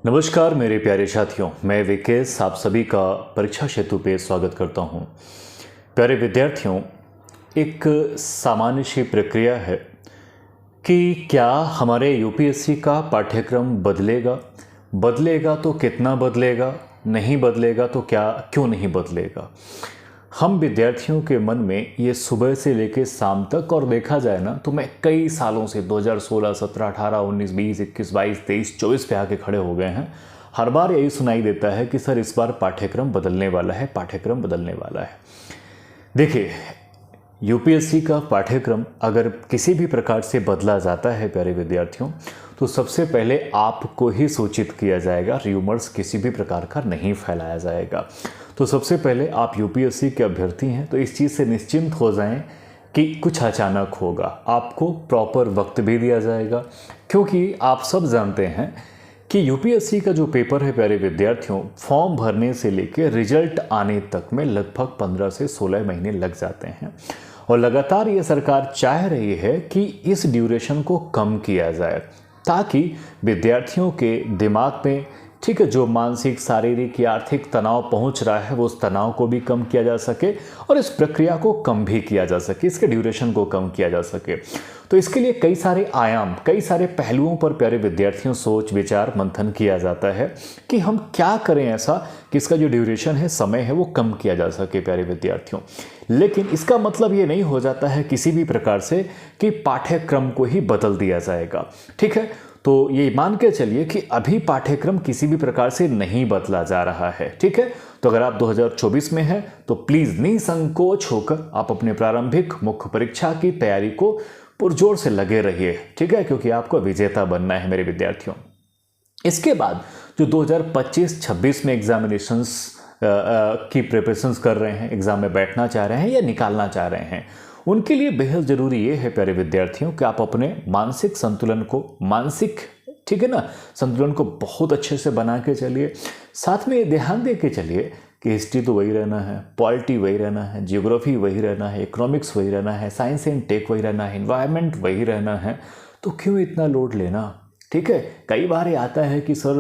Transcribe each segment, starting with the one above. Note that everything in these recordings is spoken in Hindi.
नमस्कार मेरे प्यारे साथियों, मैं विकेश आप सभी का परीक्षा सेतु पे स्वागत करता हूं। प्यारे विद्यार्थियों, एक सामान्य सी प्रक्रिया है कि क्या हमारे यूपीएससी का पाठ्यक्रम बदलेगा तो कितना बदलेगा, नहीं बदलेगा तो क्यों नहीं बदलेगा। हम विद्यार्थियों के मन में ये सुबह से लेकर शाम तक, और देखा जाए ना तो मैं कई सालों से 2016, 17, 18, 19, 20, 21, 22, 23, 24 पे आके खड़े हो गए हैं। हर बार यही सुनाई देता है कि सर इस बार पाठ्यक्रम बदलने वाला है, पाठ्यक्रम बदलने वाला है। देखिए, यूपीएससी का पाठ्यक्रम अगर किसी भी प्रकार से बदला जाता है प्यारे विद्यार्थियों, तो सबसे पहले आपको ही सूचित किया जाएगा, र्यूमर्स किसी भी प्रकार का नहीं फैलाया जाएगा। तो सबसे पहले आप यूपीएससी के अभ्यर्थी हैं तो इस चीज़ से निश्चिंत हो जाएं कि कुछ अचानक होगा। आपको प्रॉपर वक्त भी दिया जाएगा, क्योंकि आप सब जानते हैं कि यूपीएससी का जो पेपर है प्यारे विद्यार्थियों, फॉर्म भरने से लेकर रिजल्ट आने तक में लगभग 15 से 16 महीने लग जाते हैं। और लगातार ये सरकार चाह रही है कि इस ड्यूरेशन को कम किया जाए, ताकि विद्यार्थियों के दिमाग में ठीक है जो मानसिक, शारीरिक या आर्थिक तनाव पहुंच रहा है वो उस तनाव को भी कम किया जा सके और इस प्रक्रिया को कम भी किया जा सके, इसके ड्यूरेशन को कम किया जा सके। तो इसके लिए कई सारे आयाम, कई सारे पहलुओं पर प्यारे विद्यार्थियों सोच विचार मंथन किया जाता है कि हम क्या करें ऐसा कि इसका जो ड्यूरेशन है, समय है, वो कम किया जा सके प्यारे विद्यार्थियों। लेकिन इसका मतलब ये नहीं हो जाता है किसी भी प्रकार से कि पाठ्यक्रम को ही बदल दिया जाएगा। ठीक है, तो ये मान के चलिए कि अभी पाठ्यक्रम किसी भी प्रकार से नहीं बदला जा रहा है। ठीक है, तो अगर आप 2024 में हैं तो प्लीज़ निसंकोच होकर आप अपने प्रारंभिक मुख्य परीक्षा की तैयारी को पुरजोर से लगे रहिए। ठीक है, क्योंकि आपको विजेता बनना है मेरे विद्यार्थियों। इसके बाद जो 2025-26 में एग्जामिनेशंस की प्रिपरेशंस कर रहे हैं, एग्जाम में बैठना चाह रहे हैं या निकालना चाह रहे हैं, उनके लिए बेहद ज़रूरी ये है प्यारे विद्यार्थियों कि आप अपने मानसिक संतुलन को, ठीक है ना, संतुलन को बहुत अच्छे से बना के चलिए। साथ में ये ध्यान दे के चलिए कि हिस्ट्री तो वही रहना है, पॉलिटी वही रहना है, जियोग्राफी वही रहना है, इकोनॉमिक्स वही रहना है, साइंस एंड टेक वही रहना है, इन्वायरमेंट वही रहना है। तो क्यों इतना लोड लेना। ठीक है, कई बार ये आता है कि सर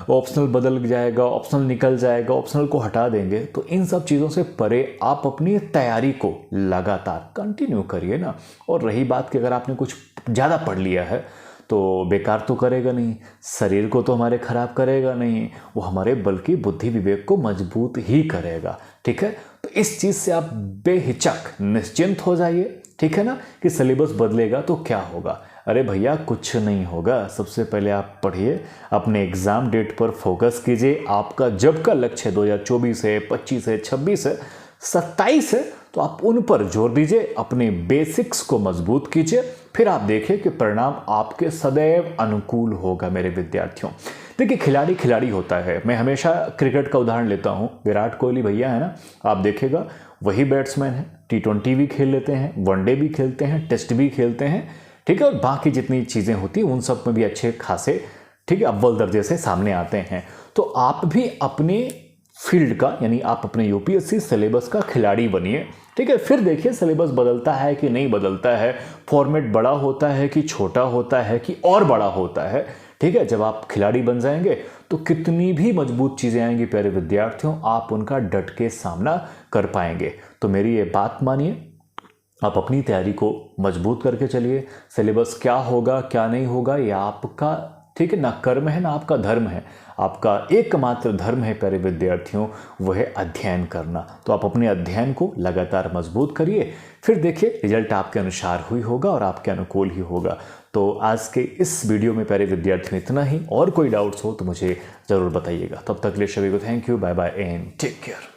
ऑप्शनल बदल जाएगा, ऑप्शनल निकल जाएगा, ऑप्शनल को हटा देंगे। तो इन सब चीज़ों से परे आप अपनी तैयारी को लगातार कंटिन्यू करिए ना। और रही बात कि अगर आपने कुछ ज़्यादा पढ़ लिया है तो बेकार तो करेगा नहीं, शरीर को तो हमारे ख़राब करेगा नहीं, वो हमारे बल्कि बुद्धि विवेक को मजबूत ही करेगा। ठीक है, तो इस चीज़ से आप बेहिचक निश्चिंत हो जाइए। ठीक है ना, कि सिलेबस बदलेगा तो क्या होगा। अरे भैया कुछ नहीं होगा। सबसे पहले आप पढ़िए, अपने एग्ज़ाम डेट पर फोकस कीजिए। आपका जब का लक्ष्य 2024 है, 25 है, 26 है, 27 है, तो आप उन पर जोर दीजिए, अपने बेसिक्स को मजबूत कीजिए। फिर आप देखिए कि परिणाम आपके सदैव अनुकूल होगा मेरे विद्यार्थियों। देखिए, खिलाड़ी खिलाड़ी होता है। मैं हमेशा क्रिकेट का उदाहरण लेता हूँ। विराट कोहली भैया है ना, आप देखिएगा वही बैट्समैन है, T20 भी खेल लेते हैं, वनडे भी खेलते हैं, टेस्ट भी खेलते हैं। ठीक है, और बाकी जितनी चीज़ें होती हैं उन सब में भी अच्छे खासे, ठीक है, अव्वल दर्जे से सामने आते हैं। तो आप भी अपने फील्ड का, यानी आप अपने यूपीएससी सिलेबस का खिलाड़ी बनिए। ठीक है, फिर देखिए सिलेबस बदलता है कि नहीं बदलता है, फॉर्मेट बड़ा होता है कि छोटा होता है कि और बड़ा होता है। ठीक है, जब आप खिलाड़ी बन जाएंगे तो कितनी भी मजबूत चीज़ें आएंगी प्यारे विद्यार्थियों, आप उनका डट के सामना कर पाएंगे। तो मेरी ये बात मानिए, आप अपनी तैयारी को मजबूत करके चलिए। सिलेबस क्या होगा क्या नहीं होगा ये आपका, ठीक है ना, कर्म है ना आपका धर्म है। आपका एकमात्र धर्म है प्यारे विद्यार्थियों, वह है अध्ययन करना। तो आप अपने अध्ययन को लगातार मजबूत करिए, फिर देखिए रिजल्ट आपके अनुसार ही होगा और आपके अनुकूल ही होगा। तो आज के इस वीडियो में प्यारे विद्यार्थियों इतना ही। और कोई डाउट्स हो तो मुझे ज़रूर बताइएगा। तब तक के लिए सभी को thank you, bye bye and take care.